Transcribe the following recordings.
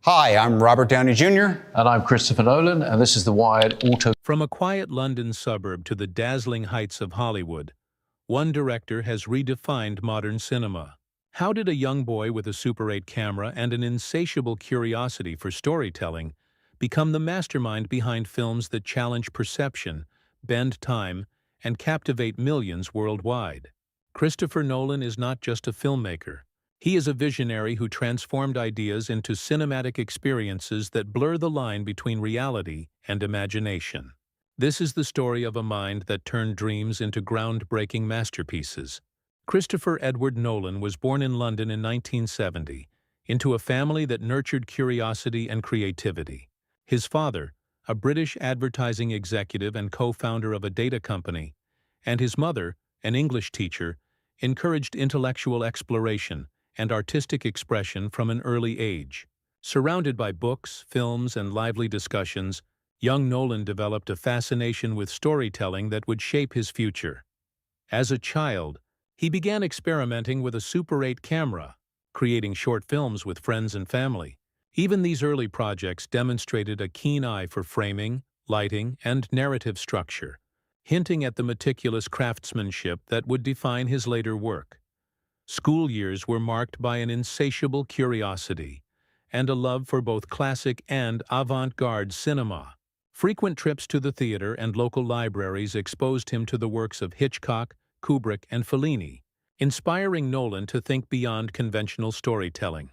Hi, I'm Robert Downey Jr. And I'm Christopher Nolan, and this is the Wired Auto. From a quiet London suburb to the dazzling heights of Hollywood, one director has redefined modern cinema. How did a young boy with a Super 8 camera and an insatiable curiosity for storytelling become the mastermind behind films that challenge perception, bend time, and captivate millions worldwide? Christopher Nolan is not just a filmmaker. He is a visionary who transformed ideas into cinematic experiences that blur the line between reality and imagination. This is the story of a mind that turned dreams into groundbreaking masterpieces. Christopher Edward Nolan was born in London in 1970, into a family that nurtured curiosity and creativity. His father, a British advertising executive and co-founder of a data company, and his mother, an English teacher, encouraged intellectual exploration and artistic expression from an early age. Surrounded by books, films, and lively discussions, young Nolan developed a fascination with storytelling that would shape his future. As a child, he began experimenting with a Super 8 camera, creating short films with friends and family. Even these early projects demonstrated a keen eye for framing, lighting, and narrative structure, hinting at the meticulous craftsmanship that would define his later work. School years were marked by an insatiable curiosity and a love for both classic and avant-garde cinema. Frequent trips to the theater and local libraries exposed him to the works of Hitchcock, Kubrick, and Fellini, inspiring Nolan to think beyond conventional storytelling.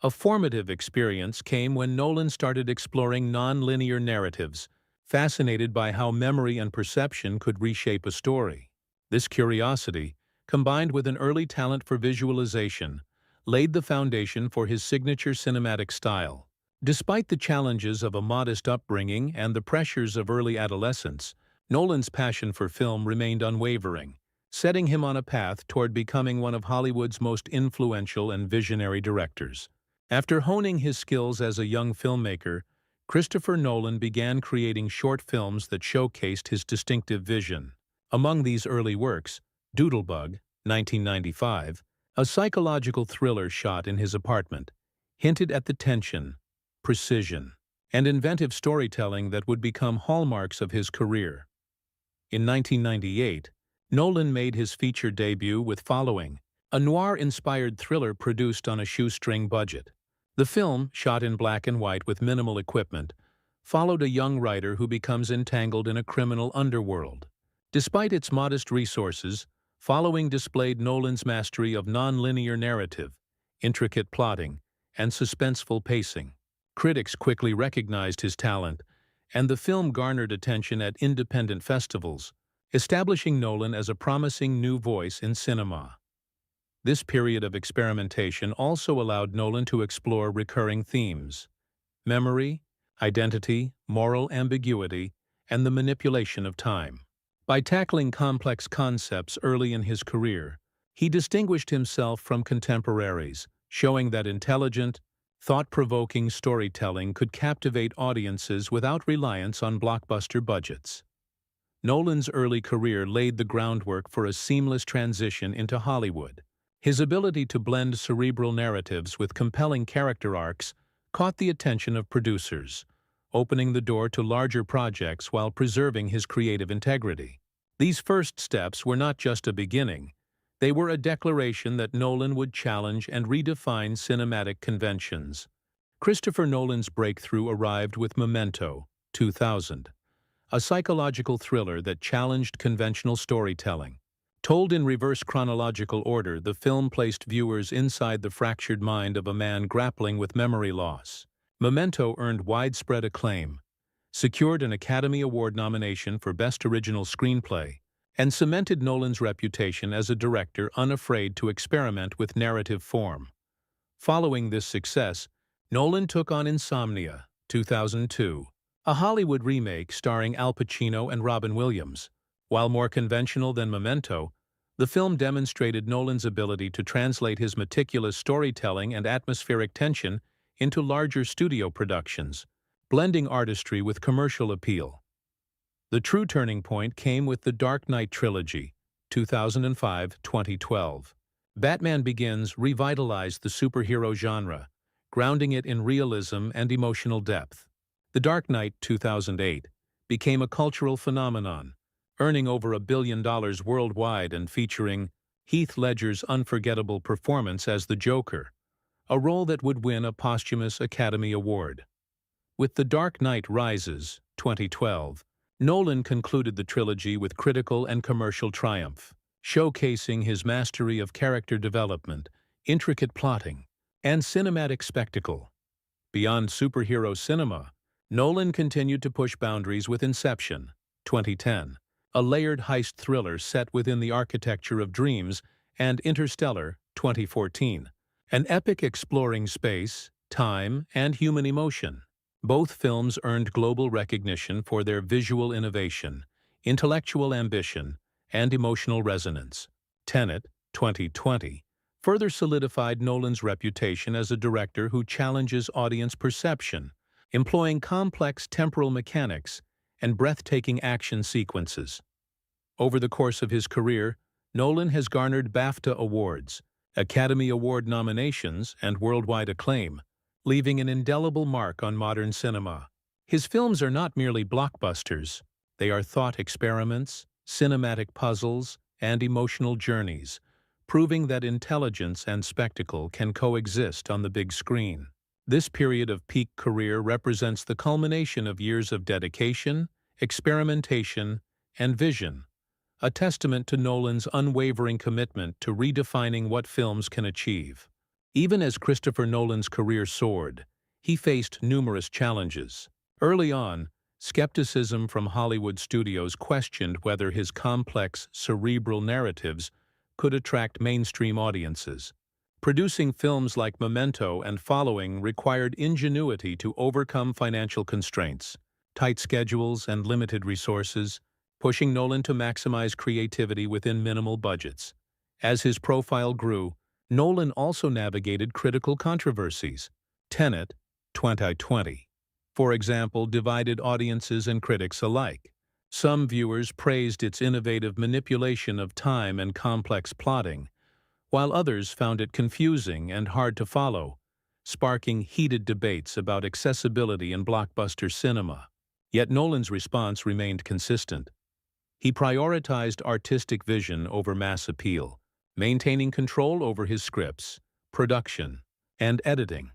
A formative experience came when Nolan started exploring non-linear narratives, fascinated by how memory and perception could reshape a story. This curiosity, combined with an early talent for visualization, laid the foundation for his signature cinematic style. Despite the challenges of a modest upbringing and the pressures of early adolescence, Nolan's passion for film remained unwavering, setting him on a path toward becoming one of Hollywood's most influential and visionary directors. After honing his skills as a young filmmaker, Christopher Nolan began creating short films that showcased his distinctive vision. Among these early works, Doodlebug, 1995, a psychological thriller shot in his apartment, hinted at the tension, precision, and inventive storytelling that would become hallmarks of his career. In 1998, Nolan made his feature debut with Following, a noir-inspired thriller produced on a shoestring budget. The film, shot in black and white with minimal equipment, followed a young writer who becomes entangled in a criminal underworld. Despite its modest resources, Following displayed Nolan's mastery of non-linear narrative, intricate plotting, and suspenseful pacing. Critics quickly recognized his talent, and the film garnered attention at independent festivals, establishing Nolan as a promising new voice in cinema. This period of experimentation also allowed Nolan to explore recurring themes: memory, identity, moral ambiguity, and the manipulation of time. By tackling complex concepts early in his career, he distinguished himself from contemporaries, showing that intelligent, thought-provoking storytelling could captivate audiences without reliance on blockbuster budgets. Nolan's early career laid the groundwork for a seamless transition into Hollywood. His ability to blend cerebral narratives with compelling character arcs caught the attention of producers, opening the door to larger projects while preserving his creative integrity. These first steps were not just a beginning. They were a declaration that Nolan would challenge and redefine cinematic conventions. Christopher Nolan's breakthrough arrived with Memento, 2000, a psychological thriller that challenged conventional storytelling. Told in reverse chronological order, the film placed viewers inside the fractured mind of a man grappling with memory loss. Memento earned widespread acclaim, secured an Academy Award nomination for Best Original Screenplay, and cemented Nolan's reputation as a director unafraid to experiment with narrative form. Following this success, Nolan took on Insomnia, 2002, a Hollywood remake starring Al Pacino and Robin Williams. While more conventional than Memento, the film demonstrated Nolan's ability to translate his meticulous storytelling and atmospheric tension into larger studio productions, blending artistry with commercial appeal. The true turning point came with the Dark Knight trilogy, 2005-2012. Batman Begins revitalized the superhero genre, grounding it in realism and emotional depth. The Dark Knight 2008 became a cultural phenomenon, earning over $1 billion worldwide and featuring Heath Ledger's unforgettable performance as the Joker, a role that would win a posthumous Academy Award. With The Dark Knight Rises, 2012, Nolan concluded the trilogy with critical and commercial triumph, showcasing his mastery of character development, intricate plotting, and cinematic spectacle. Beyond superhero cinema, Nolan continued to push boundaries with Inception, 2010, a layered heist thriller set within the architecture of dreams, and Interstellar, 2014, an epic exploring space, time, and human emotion. Both films earned global recognition for their visual innovation, intellectual ambition, and emotional resonance. Tenet, 2020, further solidified Nolan's reputation as a director who challenges audience perception, employing complex temporal mechanics and breathtaking action sequences. Over the course of his career, Nolan has garnered BAFTA awards, Academy Award nominations, and worldwide acclaim, leaving an indelible mark on modern cinema. His films are not merely blockbusters, they are thought experiments, cinematic puzzles, and emotional journeys, proving that intelligence and spectacle can coexist on the big screen. This period of peak career represents the culmination of years of dedication, experimentation, and vision, a testament to Nolan's unwavering commitment to redefining what films can achieve. Even as Christopher Nolan's career soared, he faced numerous challenges. Early on, skepticism from Hollywood studios questioned whether his complex, cerebral narratives could attract mainstream audiences. Producing films like Memento and following required ingenuity to overcome financial constraints, tight schedules, and limited resources, pushing Nolan to maximize creativity within minimal budgets. As his profile grew, Nolan also navigated critical controversies. Tenet, 2020, for example, divided audiences and critics alike. Some viewers praised its innovative manipulation of time and complex plotting, while others found it confusing and hard to follow, sparking heated debates about accessibility in blockbuster cinema. Yet Nolan's response remained consistent. He prioritized artistic vision over mass appeal, maintaining control over his scripts, production, and editing.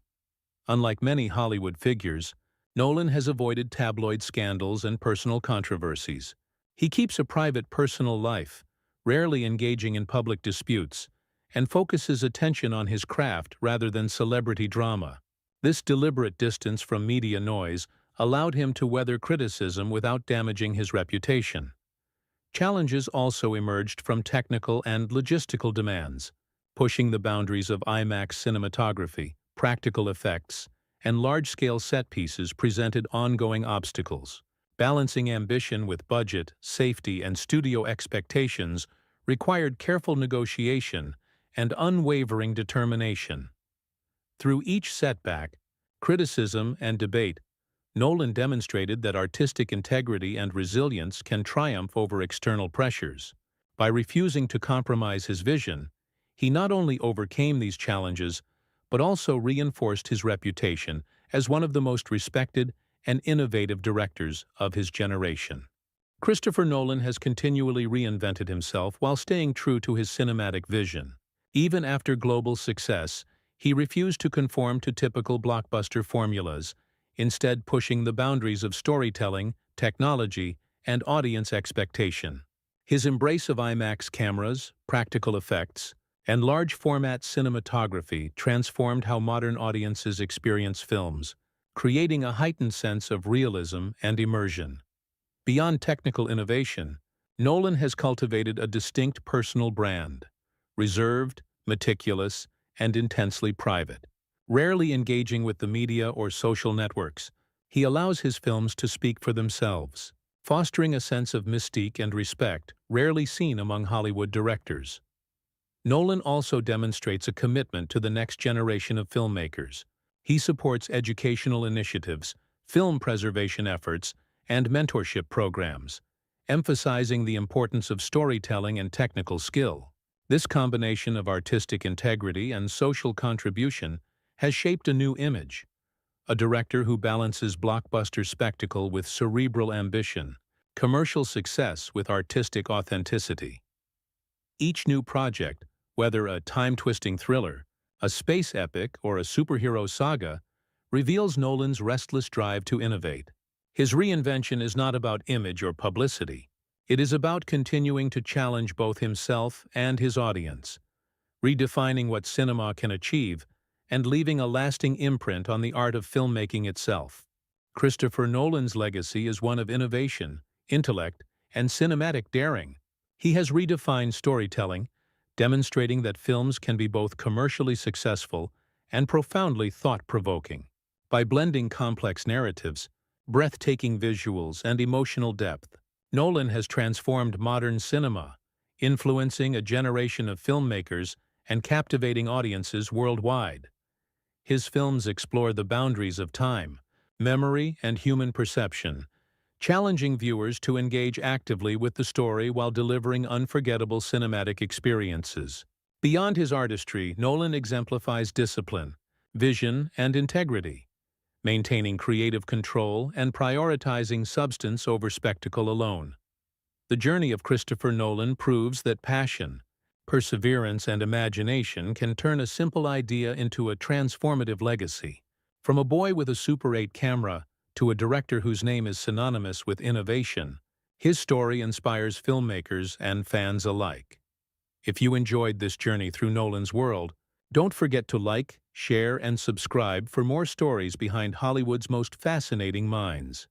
Unlike many Hollywood figures, Nolan has avoided tabloid scandals and personal controversies. He keeps a private personal life, rarely engaging in public disputes, and focuses attention on his craft rather than celebrity drama. This deliberate distance from media noise allowed him to weather criticism without damaging his reputation. Challenges also emerged from technical and logistical demands, pushing the boundaries of IMAX cinematography, practical effects, and large-scale set pieces presented ongoing obstacles. Balancing ambition with budget, safety, and studio expectations required careful negotiation and unwavering determination. Through each setback, criticism, and debate, Nolan demonstrated that artistic integrity and resilience can triumph over external pressures. By refusing to compromise his vision, he not only overcame these challenges, but also reinforced his reputation as one of the most respected and innovative directors of his generation. Christopher Nolan has continually reinvented himself while staying true to his cinematic vision. Even after global success, he refused to conform to typical blockbuster formulas, instead pushing the boundaries of storytelling, technology, and audience expectation. His embrace of IMAX cameras, practical effects, and large-format cinematography transformed how modern audiences experience films, creating a heightened sense of realism and immersion. Beyond technical innovation, Nolan has cultivated a distinct personal brand, reserved, meticulous, and intensely private. Rarely engaging with the media or social networks, he allows his films to speak for themselves, fostering a sense of mystique and respect rarely seen among Hollywood directors. Nolan also demonstrates a commitment to the next generation of filmmakers. He supports educational initiatives, film preservation efforts, and mentorship programs, emphasizing the importance of storytelling and technical skill. This combination of artistic integrity and social contribution has shaped a new image, a director who balances blockbuster spectacle with cerebral ambition, commercial success with artistic authenticity. Each new project, whether a time-twisting thriller, a space epic, or a superhero saga, reveals Nolan's restless drive to innovate. His reinvention is not about image or publicity. It is about continuing to challenge both himself and his audience, redefining what cinema can achieve and leaving a lasting imprint on the art of filmmaking itself. Christopher Nolan's legacy is one of innovation, intellect, and cinematic daring. He has redefined storytelling, demonstrating that films can be both commercially successful and profoundly thought-provoking. By blending complex narratives, breathtaking visuals, and emotional depth, Nolan has transformed modern cinema, influencing a generation of filmmakers and captivating audiences worldwide. His films explore the boundaries of time, memory, and human perception, challenging viewers to engage actively with the story while delivering unforgettable cinematic experiences. Beyond his artistry, Nolan exemplifies discipline, vision, and integrity, maintaining creative control and prioritizing substance over spectacle alone. The journey of Christopher Nolan proves that passion, perseverance, and imagination can turn a simple idea into a transformative legacy. From a boy with a Super 8 camera to a director whose name is synonymous with innovation, his story inspires filmmakers and fans alike. If you enjoyed this journey through Nolan's world, don't forget to like, share, and subscribe for more stories behind Hollywood's most fascinating minds.